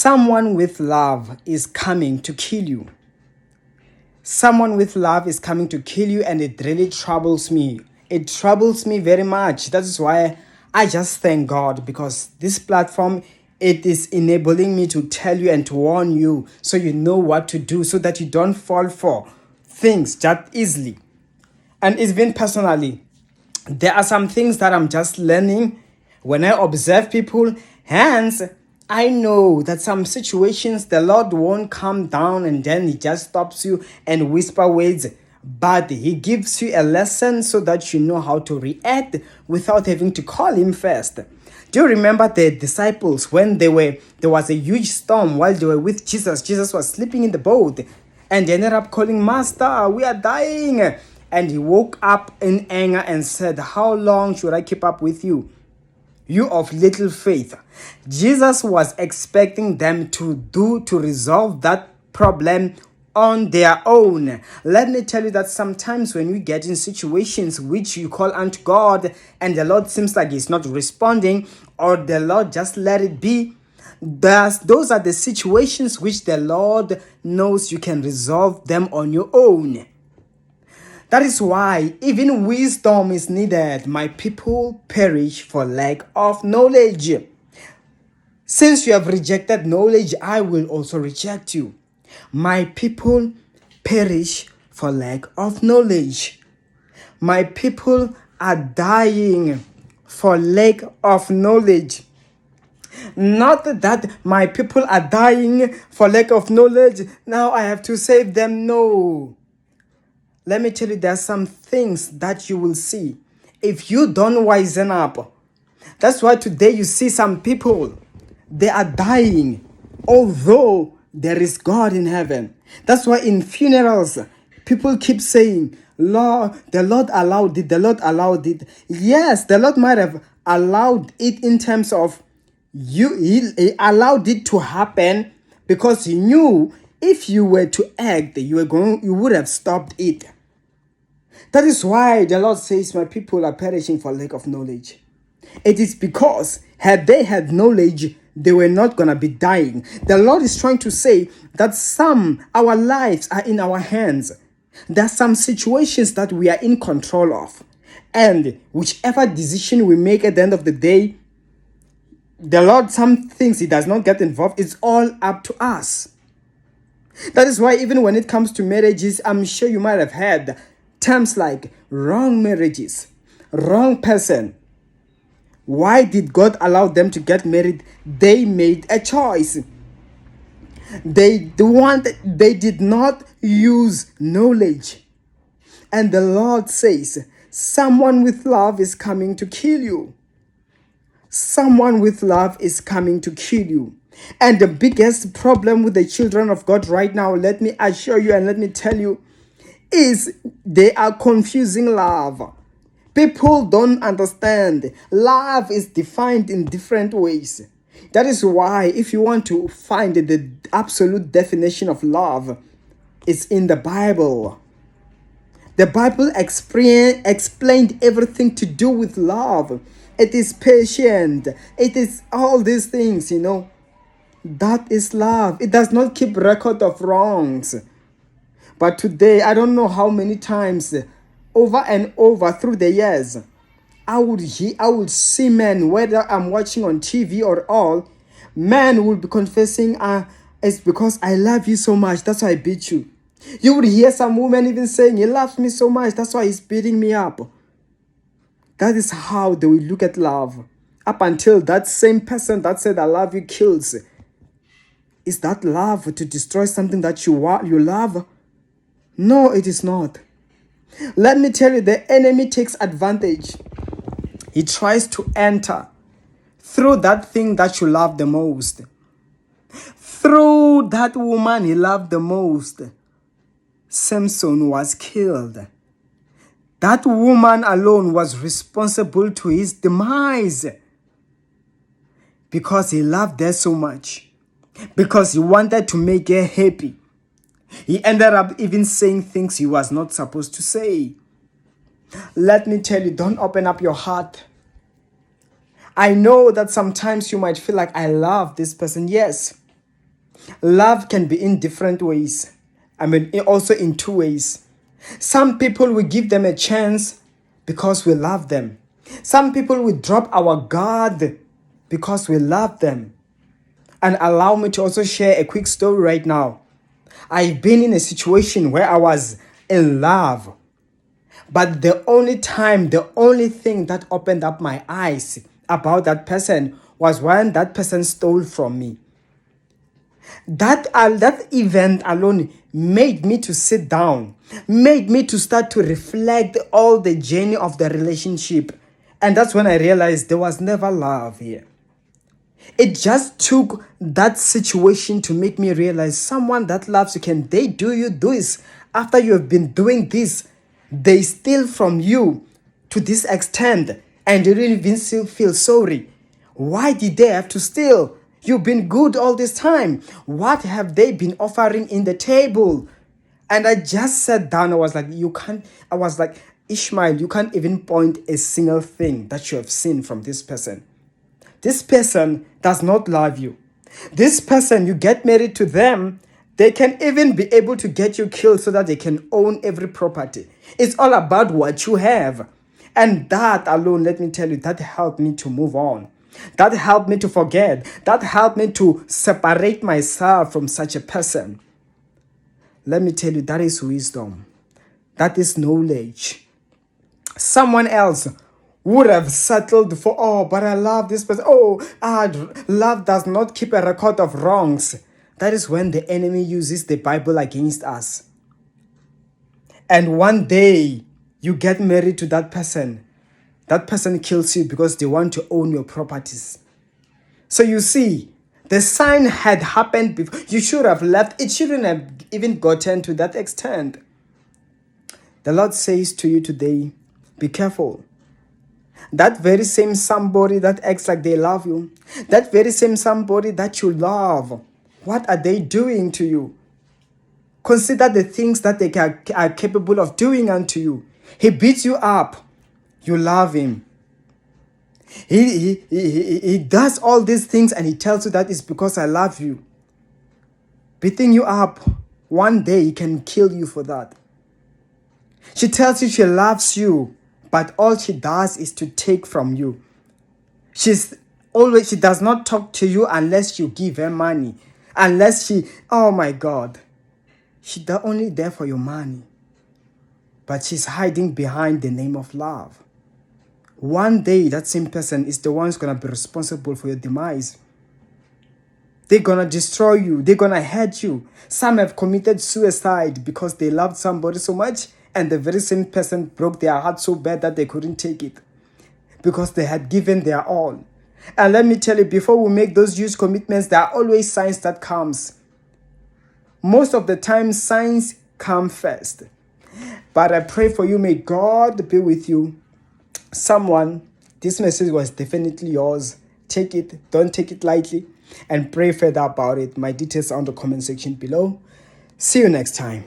Someone with love is coming to kill you. Someone with love is coming to kill you, and it really troubles me. It troubles me very much. That is why I just thank God, because this platform, it is enabling me to tell you and to warn you so you know what to do, so that you don't fall for things that easily. And even personally, there are some things that I'm just learning when I observe people. Hence, I know that some situations the Lord won't come down and then He just stops you and whisper words, but He gives you a lesson so that you know how to react without having to call Him first. Do you remember the disciples when there was a huge storm while they were with Jesus? Jesus was sleeping in the boat, and they ended up calling, "Master, we are dying." And He woke up in anger and said, "How long should I keep up with you? You of little faith." Jesus was expecting them to resolve that problem on their own. Let me tell you that sometimes when we get in situations which you call unto God and the Lord seems like He's not responding, or the Lord just let it be, those are the situations which the Lord knows you can resolve them on your own. That is why even wisdom is needed. My people perish for lack of knowledge. Since you have rejected knowledge, I will also reject you. My people perish for lack of knowledge. My people are dying for lack of knowledge. Not that my people are dying for lack of knowledge, now I have to save them. No. Let me tell you, there are some things that you will see if you don't wisen up. That's why today you see some people, they are dying, although there is God in heaven. That's why in funerals, people keep saying, "Lord, the Lord allowed it, the Lord allowed it." Yes, the Lord might have allowed it in terms of He allowed it to happen because He knew if you were to act, you would have stopped it. That is why the Lord says, "My people are perishing for lack of knowledge." It is because had they had knowledge, they were not going to be dying. The Lord is trying to say that our lives are in our hands. There are some situations that we are in control of. And whichever decision we make at the end of the day, the Lord, some things He does not get involved. It's all up to us. That is why even when it comes to marriages, I'm sure you might have heard terms like wrong marriages, wrong person. Why did God allow them to get married? They made a choice. They did not use knowledge. And the Lord says, someone with love is coming to kill you. Someone with love is coming to kill you. And the biggest problem with the children of God right now, let me assure you and let me tell you, is they are confusing love. People don't understand. Love is defined in different ways. That is why if you want to find the absolute definition of love, it's in the Bible. The Bible explained everything to do with love. It is patient. It is all these things, That is love. It does not keep record of wrongs. But today, I don't know how many times, over and over through the years, I would see men, whether I'm watching on TV or all, men will be confessing, it's because I love you so much, that's why I beat you. You would hear some women even saying, he loves me so much, that's why he's beating me up. That is how they will look at love. Up until that same person that said, I love you, kills. Is that love to destroy something that you love? No, it is not. Let me tell you, the enemy takes advantage. He tries to enter through that thing that you love the most. Through that woman he loved the most, Samson was killed. That woman alone was responsible to his demise because he loved her so much, because he wanted to make her happy. He ended up even saying things he was not supposed to say. Let me tell you, don't open up your heart. I know that sometimes you might feel like, I love this person. Yes, Love can be in different ways. Also in two ways. Some people, we give them a chance because we love them. Some people, we drop our guard because we love them. And allow me to also share a quick story right now. I've been in a situation where I was in love. But the only thing that opened up my eyes about that person was when that person stole from me. That event alone made me to sit down, made me to start to reflect all the journey of the relationship. And that's when I realized there was never love here. It just took that situation to make me realize someone that loves you, can they do you this? After you have been doing this, they steal from you to this extent and you didn't even still feel sorry. Why did they have to steal? You've been good all this time. What have they been offering in the table? And I just sat down. I was like, Ishmael, you can't even point a single thing that you have seen from this person. This person does not love you. This person, you get married to them, they can even be able to get you killed so that they can own every property. It's all about what you have. And that alone, let me tell you, that helped me to move on. That helped me to forget. That helped me to separate myself from such a person. Let me tell you, that is wisdom. That is knowledge. Someone else would have settled for, oh, but I love this person. Love does not keep a record of wrongs. That is when the enemy uses the Bible against us. And one day you get married to that person. That person kills you because they want to own your properties. So you see, the sign had happened before. You should have left. It shouldn't have even gotten to that extent. The Lord says to you today, be careful. That very same somebody that acts like they love you, that very same somebody that you love, what are they doing to you? Consider the things that they are capable of doing unto you. He beats you up. You love him. He does all these things and he tells you that it's because I love you. Beating you up, one day he can kill you for that. She tells you she loves you, but all she does is to take from you. She does not talk to you unless you give her money. Oh my God. She's only there for your money. But she's hiding behind the name of love. One day, that same person is the one who's going to be responsible for your demise. They're going to destroy you. They're going to hurt you. Some have committed suicide because they loved somebody so much, and the very same person broke their heart so bad that they couldn't take it because they had given their all. And let me tell you, before we make those huge commitments, there are always signs that comes. Most of the time, signs come first. But I pray for you, may God be with you. Someone, this message was definitely yours. Take it, don't take it lightly, and pray further about it. My details are on the comment section below. See you next time.